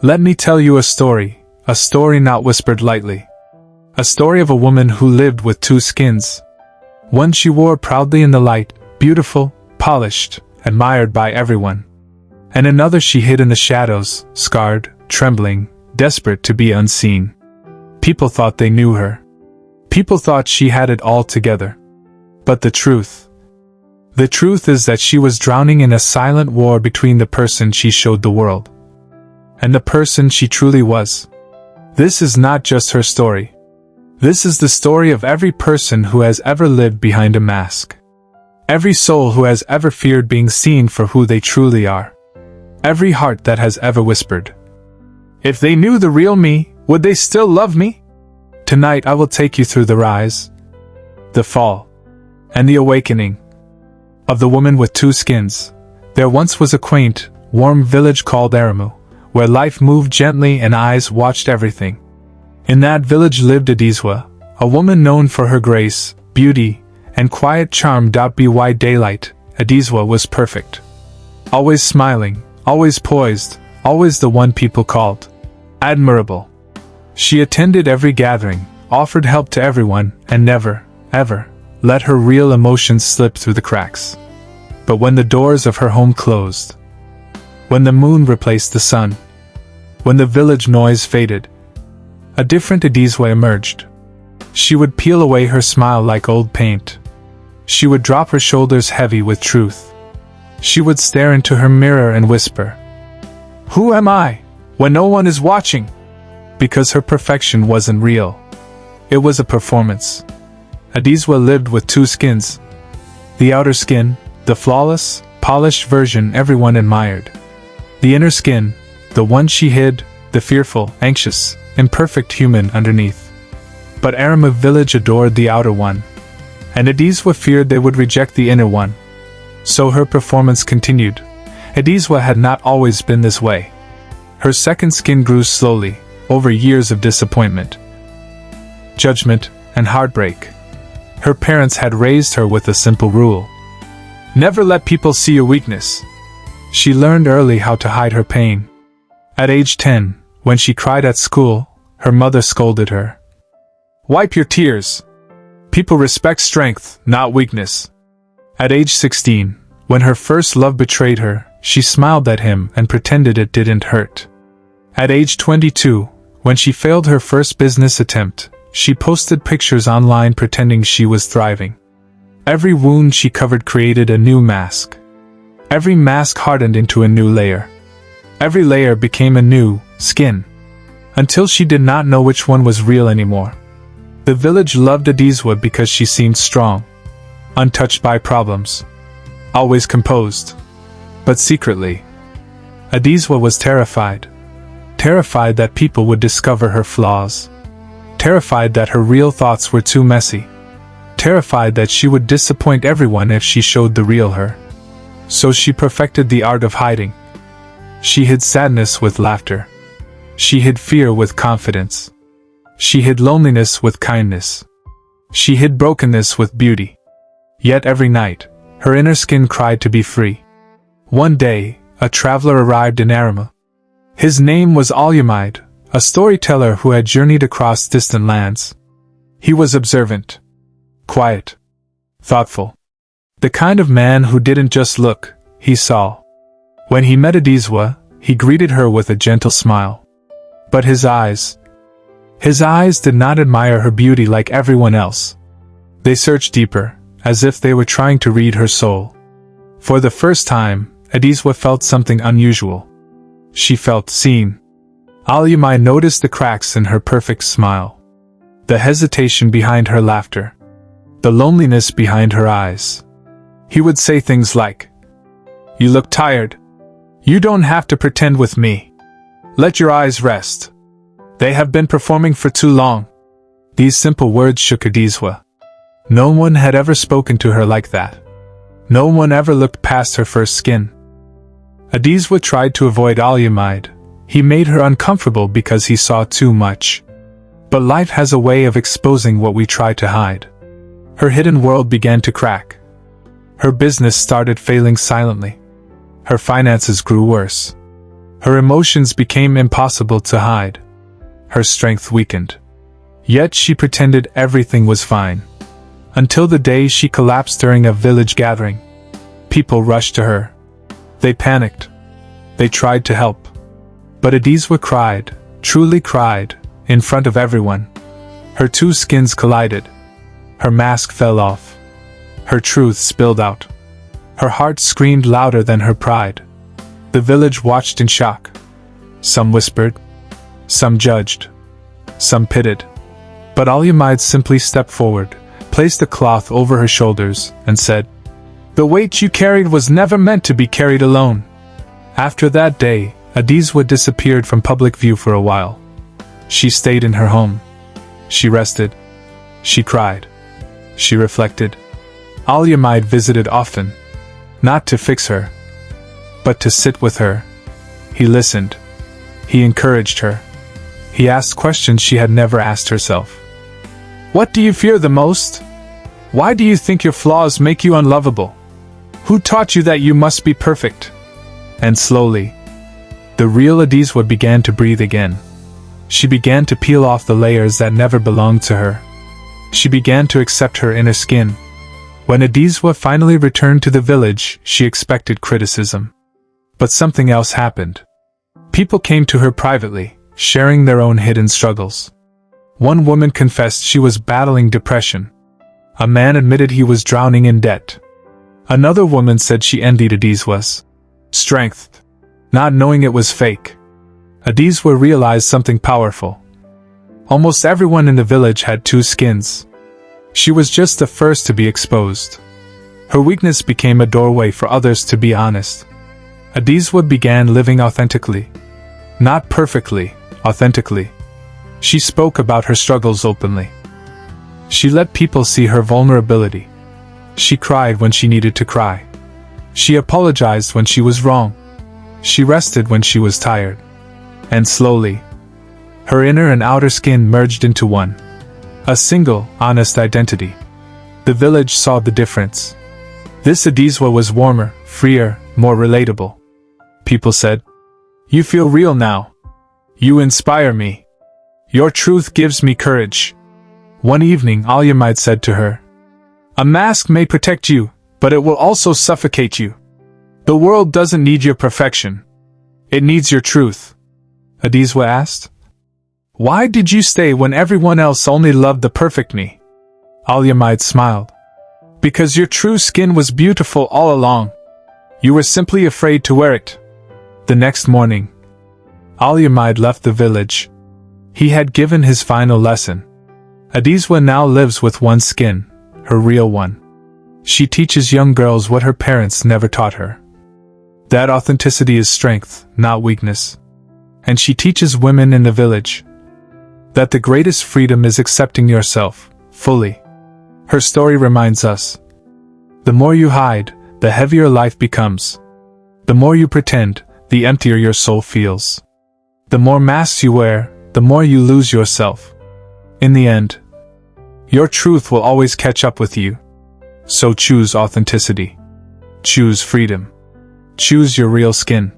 Let me tell you a story not whispered lightly. A story of a woman who lived with two skins. One she wore proudly in the light, beautiful, polished, admired by everyone. And another she hid in the shadows, scarred, trembling, desperate to be unseen. People thought they knew her. People thought she had it all together. But the truth is that she was drowning in a silent war between the person she showed the world and the person she truly was. This is not just her story. This is the story of every person who has ever lived behind a mask. Every soul who has ever feared being seen for who they truly are. Every heart that has ever whispered, "If they knew the real me, would they still love me?" Tonight I will take you through the rise, the fall, and the awakening of the woman with two skins. There once was a quaint, warm village called Adeséwa, where life moved gently and eyes watched everything. In that village lived Adeséwa, a woman known for her grace, beauty, and quiet charm. By daylight, Adeséwa was perfect. Always smiling, always poised, always the one people called admirable. She attended every gathering, offered help to everyone, and never, ever, let her real emotions slip through the cracks. But when the doors of her home closed, when the moon replaced the sun, when the village noise faded, a different Adeséwa emerged. She would peel away her smile like old paint. She would drop her shoulders heavy with truth. She would stare into her mirror and whisper, "Who am I, when no one is watching?" Because her perfection wasn't real. It was a performance. Adeséwa lived with two skins. The outer skin, the flawless, polished version everyone admired. The inner skin, the one she hid, the fearful, anxious, imperfect human underneath. But Adeséwa village adored the outer one, and Adeséwa feared they would reject the inner one. So her performance continued. Adeséwa had not always been this way. Her second skin grew slowly, over years of disappointment, judgment, and heartbreak. Her parents had raised her with a simple rule: never let people see your weakness. She learned early how to hide her pain. At age 10, when she cried at school, her mother scolded her. "Wipe your tears. People respect strength, not weakness." At age 16, when her first love betrayed her, she smiled at him and pretended it didn't hurt. At age 22, when she failed her first business attempt, she posted pictures online pretending she was thriving. Every wound she covered created a new mask. Every mask hardened into a new layer. Every layer became a new skin, until she did not know which one was real anymore. The village loved Adeséwa because she seemed strong, untouched by problems, always composed. But secretly, Adeséwa was terrified. Terrified that people would discover her flaws. Terrified that her real thoughts were too messy. Terrified that she would disappoint everyone if she showed the real her. So she perfected the art of hiding. She hid sadness with laughter. She hid fear with confidence. She hid loneliness with kindness. She hid brokenness with beauty. Yet every night, her inner skin cried to be free. One day, a traveler arrived in Adeséwa. His name was Adeséwa, a storyteller who had journeyed across distant lands. He was observant, quiet, thoughtful. The kind of man who didn't just look, he saw. When he met Adeséwa, he greeted her with a gentle smile. But his eyes did not admire her beauty like everyone else. They searched deeper, as if they were trying to read her soul. For the first time, Adeséwa felt something unusual. She felt seen. Adeséwa noticed the cracks in her perfect smile, the hesitation behind her laughter, the loneliness behind her eyes. He would say things like, "You look tired. You don't have to pretend with me. Let your eyes rest. They have been performing for too long." These simple words shook Adeséwa. No one had ever spoken to her like that. No one ever looked past her first skin. Adeséwa tried to avoid Adeséwa. He made her uncomfortable because he saw too much. But life has a way of exposing what we try to hide. Her hidden world began to crack. Her business started failing silently. Her finances grew worse. Her emotions became impossible to hide. Her strength weakened. Yet she pretended everything was fine. Until the day she collapsed during a village gathering. People rushed to her. They panicked. They tried to help. But Adeséwa cried, truly cried, in front of everyone. Her two skins collided. Her mask fell off. Her truth spilled out. Her heart screamed louder than her pride. The village watched in shock. Some whispered. Some judged. Some pitied. But Adeséwa simply stepped forward, placed a cloth over her shoulders, and said, "The weight you carried was never meant to be carried alone." After that day, Adeséwa disappeared from public view for a while. She stayed in her home. She rested. She cried. She reflected. Adeséwa visited often, not to fix her, but to sit with her. He listened. He encouraged her. He asked questions she had never asked herself. What do you fear the most? Why do you think your flaws make you unlovable? Who taught you that you must be perfect? And slowly, the real Adeséwa began to breathe again. She began to peel off the layers that never belonged to her. She began to accept her inner skin. When Adeséwa finally returned to the village, she expected criticism. But something else happened. People came to her privately, sharing their own hidden struggles. One woman confessed she was battling depression. A man admitted he was drowning in debt. Another woman said she envied Adeséwa's strength, not knowing it was fake. Adeséwa realized something powerful. Almost everyone in the village had two skins. She was just the first to be exposed. Her weakness became a doorway for others to be honest. Adeséwa began living authentically. Not perfectly, authentically. She spoke about her struggles openly. She let people see her vulnerability. She cried when she needed to cry. She apologized when she was wrong. She rested when she was tired. And slowly, her inner and outer skin merged into one. A single, honest identity. The village saw the difference. This Adeséwa was warmer, freer, more relatable. People said, "You feel real now. You inspire me. Your truth gives me courage." One evening, Adeséwa said to her, "A mask may protect you, but it will also suffocate you. The world doesn't need your perfection. It needs your truth." Adeséwa asked, "Why did you stay when everyone else only loved the perfect me?" Adeséwa smiled. "Because your true skin was beautiful all along. You were simply afraid to wear it." The next morning, Adeséwa left the village. He had given his final lesson. Adeséwa now lives with one skin, her real one. She teaches young girls what her parents never taught her. That authenticity is strength, not weakness. And she teaches women in the village that the greatest freedom is accepting yourself, fully. Her story reminds us, the more you hide, the heavier life becomes. The more you pretend, the emptier your soul feels. The more masks you wear, the more you lose yourself. In the end, your truth will always catch up with you. So choose authenticity. Choose freedom. Choose your real skin.